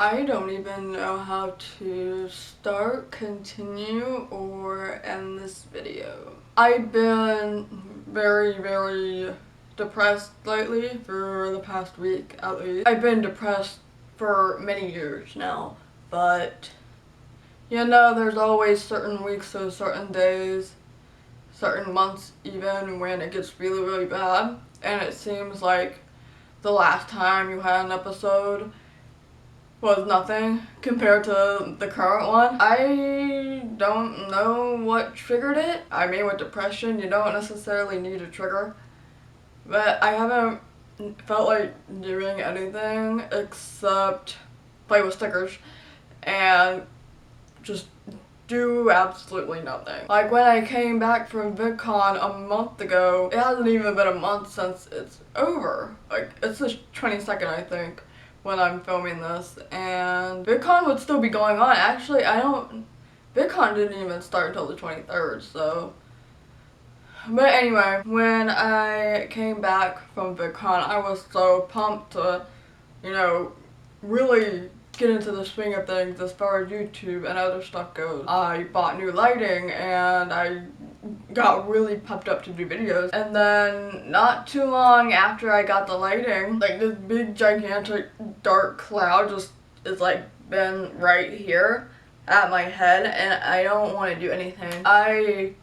I don't even know how to start, continue, or end this video. I've been very depressed lately for the past week at least. I've been depressed for many years now, but you know, there's always certain weeks or certain days, certain months even, when it gets really bad, and it seems like the last time you had an episode was nothing compared to the current one. I don't know what triggered it. I mean, with depression, you don't necessarily need a trigger, but I haven't felt like doing anything except play with stickers and just do absolutely nothing. Like when I came back from VidCon a month ago, it hasn't even been a month since it's over. Like, it's the 22nd, I think, when I'm filming this, and VidCon would still be going on. Actually, VidCon didn't even start until the 23rd, so. But anyway, when I came back from VidCon, I was so pumped to, you know, really get into the swing of things as far as YouTube and other stuff goes. I bought new lighting and I got really pumped up to do videos, and then not too long after I got the lighting, like this big gigantic dark cloud just is like been right here at my head, and I don't want to do anything. I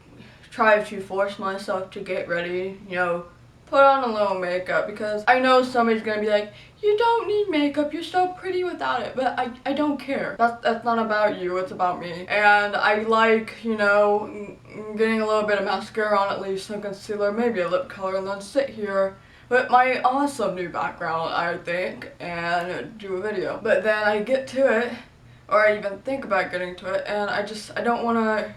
try to force myself to get ready, you know, put on a little makeup, because I know somebody's gonna be like, you don't need makeup, you're so pretty without it, but I don't care. That's not about you, it's about me. And I like, you know, getting a little bit of mascara on, at least some concealer, maybe a lip color, and then sit here with my awesome new background, I think, and do a video. But then I get to it, or I even think about getting to it, and I don't want to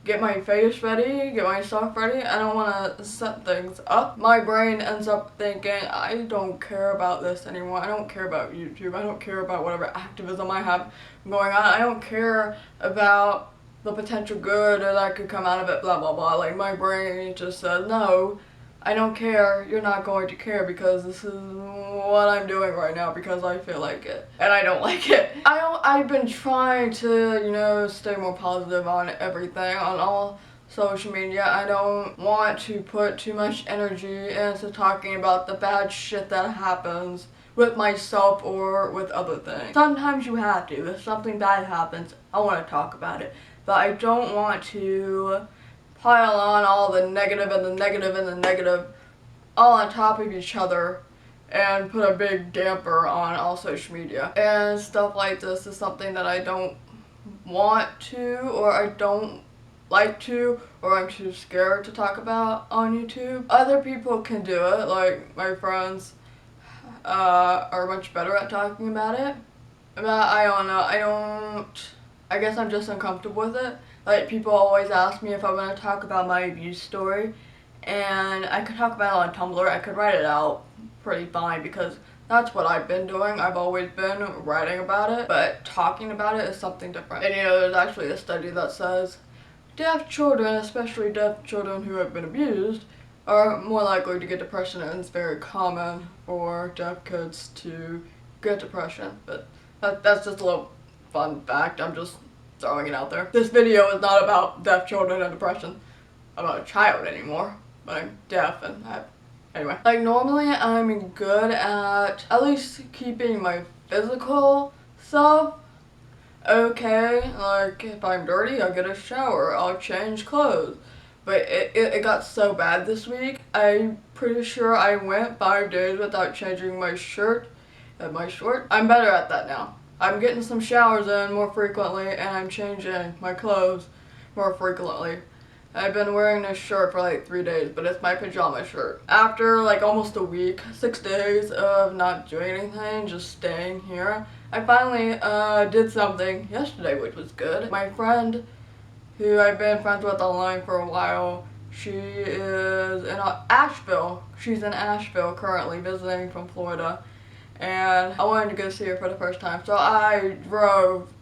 get my face ready, get myself ready. I don't want to set things up. My brain ends up thinking, I don't care about this anymore. I don't care about YouTube. I don't care about whatever activism I have going on. I don't care about the potential good that could come out of it, blah blah blah. Like, my brain just says, no, I don't care, you're not going to care, because this is what I'm doing right now because I feel like it. And I don't like it. I've been trying to, you know, stay more positive on everything, on all social media. I don't want to put too much energy into talking about the bad shit that happens with myself or with other things. Sometimes you have to. If something bad happens, I want to talk about it. But I don't want to pile on all the negative and the negative and the negative all on top of each other and put a big damper on all social media. And stuff like this is something that I don't want to, or I don't like to, or I'm too scared to talk about on YouTube. Other people can do it, like my friends are much better at talking about it. But I don't know, I guess I'm just uncomfortable with it. Like, people always ask me if I want to talk about my abuse story, and I could talk about it on Tumblr. I could write it out pretty fine, because that's what I've been doing. I've always been writing about it, but talking about it is something different. And you know, there's actually a study that says deaf children, especially deaf children who have been abused, are more likely to get depression, and it's very common for deaf kids to get depression. But that's just a little fun fact. I'm just throwing it out there. This video is not about deaf children and depression. I'm not a child anymore, but I'm deaf and anyway. Like, normally I'm good at least keeping my physical self okay. Like, if I'm dirty, I'll get a shower, I'll change clothes. But it got so bad this week, I'm pretty sure I went 5 days without changing my shirt and my shorts. I'm better at that now. I'm getting some showers in more frequently, and I'm changing my clothes more frequently. I've been wearing this shirt for like 3 days, but it's my pajama shirt. After like almost a week, 6 days of not doing anything, just staying here, I finally did something yesterday, which was good. My friend, who I've been friends with online for a while, she is in Asheville. She's in Asheville currently, visiting from Florida. And I wanted to go see her for the first time, so I drove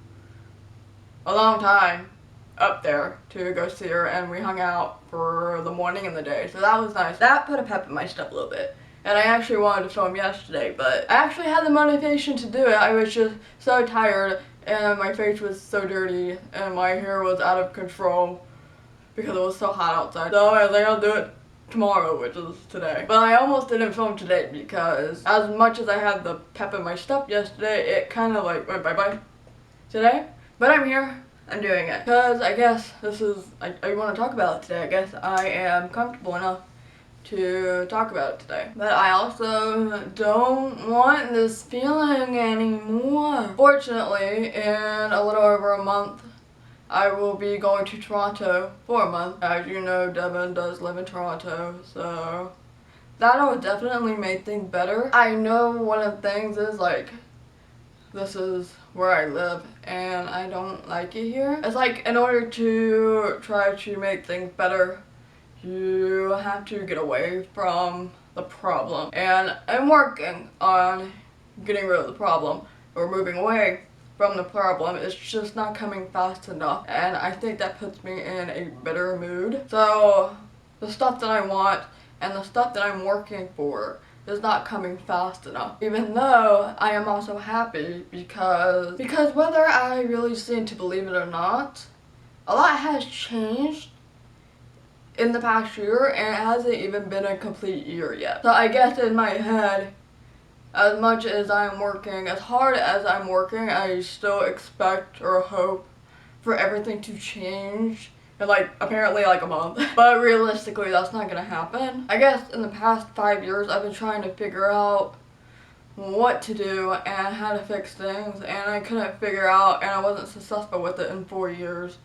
a long time up there to go see her, and we hung out for the morning and the day, so that was nice. That put a pep in my step a little bit. and I actually wanted to film yesterday, but I actually had the motivation to do it. I was just so tired, and my face was so dirty, and my hair was out of control because it was so hot outside. So I was like, I'll do it tomorrow, which is today. But I almost didn't film today because as much as I had the pep in my step yesterday, it kind of like went bye-bye today. But I'm here. I'm doing it because I guess this is, I want to talk about it today. I guess I am comfortable enough to talk about it today. But I also don't want this feeling anymore. Fortunately, in a little over a month, I will be going to Toronto for a month. As you know, Devin does live in Toronto, so that'll definitely make things better. I know one of the things is like, this is where I live and I don't like it here. It's like in order to try to make things better, you have to get away from the problem. And I'm working on getting rid of the problem or moving away from the problem. It's just not coming fast enough, and I think that puts me in a bitter mood. So the stuff that I want and the stuff that I'm working for is not coming fast enough, even though I am also happy because whether I really seem to believe it or not, a lot has changed in the past year, and it hasn't even been a complete year yet. So I guess in my head, as much as I'm working, as hard as I'm working, I still expect or hope for everything to change in like apparently like a month. But realistically, that's not gonna happen. I guess in the past 5 years, I've been trying to figure out what to do and how to fix things, and I couldn't figure out, and I wasn't successful with it in 4 years.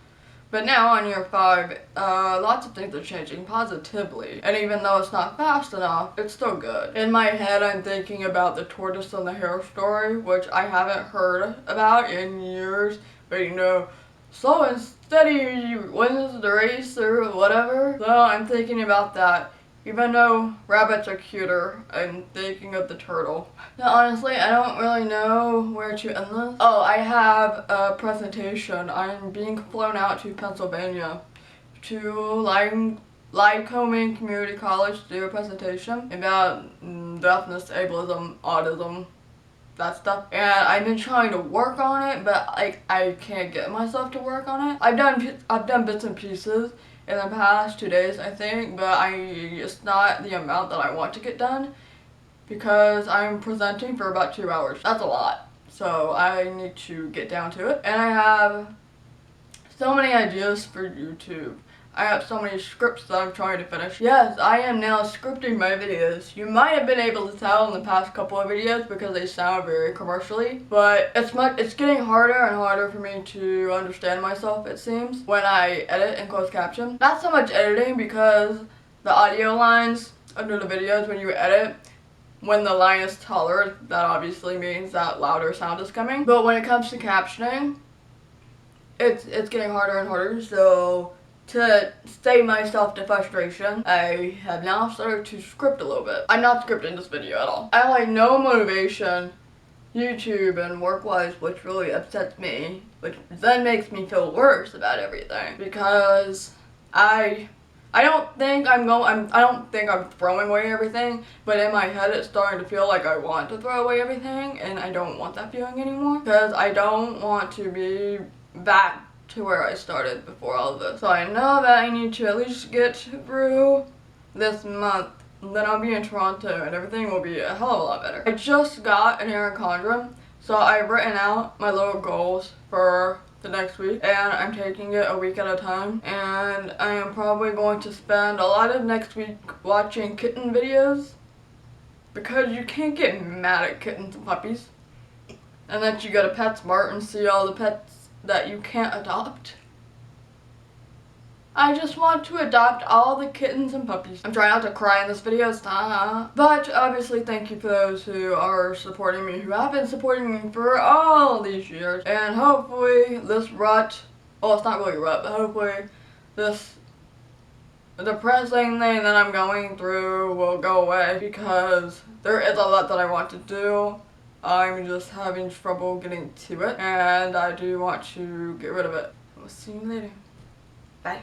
But now on year 5, lots of things are changing positively. And even though it's not fast enough, it's still good. In my head, I'm thinking about the tortoise and the hare story, which I haven't heard about in years. But you know, slow and steady wins the race or whatever. So I'm thinking about that. Even though rabbits are cuter, I'm thinking of the turtle. Now honestly, I don't really know where to end this. Oh, I have a presentation. I'm being flown out to Pennsylvania to Lycoming Community College to do a presentation about deafness, ableism, autism, that stuff. And I've been trying to work on it, but I can't get myself to work on it. I've done bits and pieces in the past 2 days, I think, but it's not the amount that I want to get done because I'm presenting for about 2 hours. That's a lot. So I need to get down to it. And I have so many ideas for YouTube. I have so many scripts that I'm trying to finish. Yes, I am now scripting my videos. You might have been able to tell in the past couple of videos because they sound very commercially, but it's getting harder and harder for me to understand myself, it seems, when I edit in closed caption. Not so much editing because the audio lines under the videos when you edit, when the line is taller, that obviously means that louder sound is coming. But when it comes to captioning, it's getting harder and harder, so to save myself to frustration, I have now started to script a little bit. I'm not scripting this video at all. I have like no motivation, YouTube and work-wise, which really upsets me, which then makes me feel worse about everything because I don't think I'm throwing away everything, but in my head it's starting to feel like I want to throw away everything, and I don't want that feeling anymore because I don't want to be back to where I started before all of this. So I know that I need to at least get through this month, and then I'll be in Toronto and everything will be a hell of a lot better. I just got an Erin Condren, so I've written out my little goals for the next week, and I'm taking it a week at a time, and I am probably going to spend a lot of next week watching kitten videos because you can't get mad at kittens and puppies. And then you go to PetSmart and see all the pets that you can't adopt. I just want to adopt all the kittens and puppies. I'm trying not to cry in this video, stop. But obviously thank you for those who are supporting me, who have been supporting me for all these years. And hopefully this rut, well it's not really a rut, but hopefully this depressing thing that I'm going through will go away because there is a lot that I want to do. I'm just having trouble getting to it, and I do want to get rid of it. We'll see you later. Bye.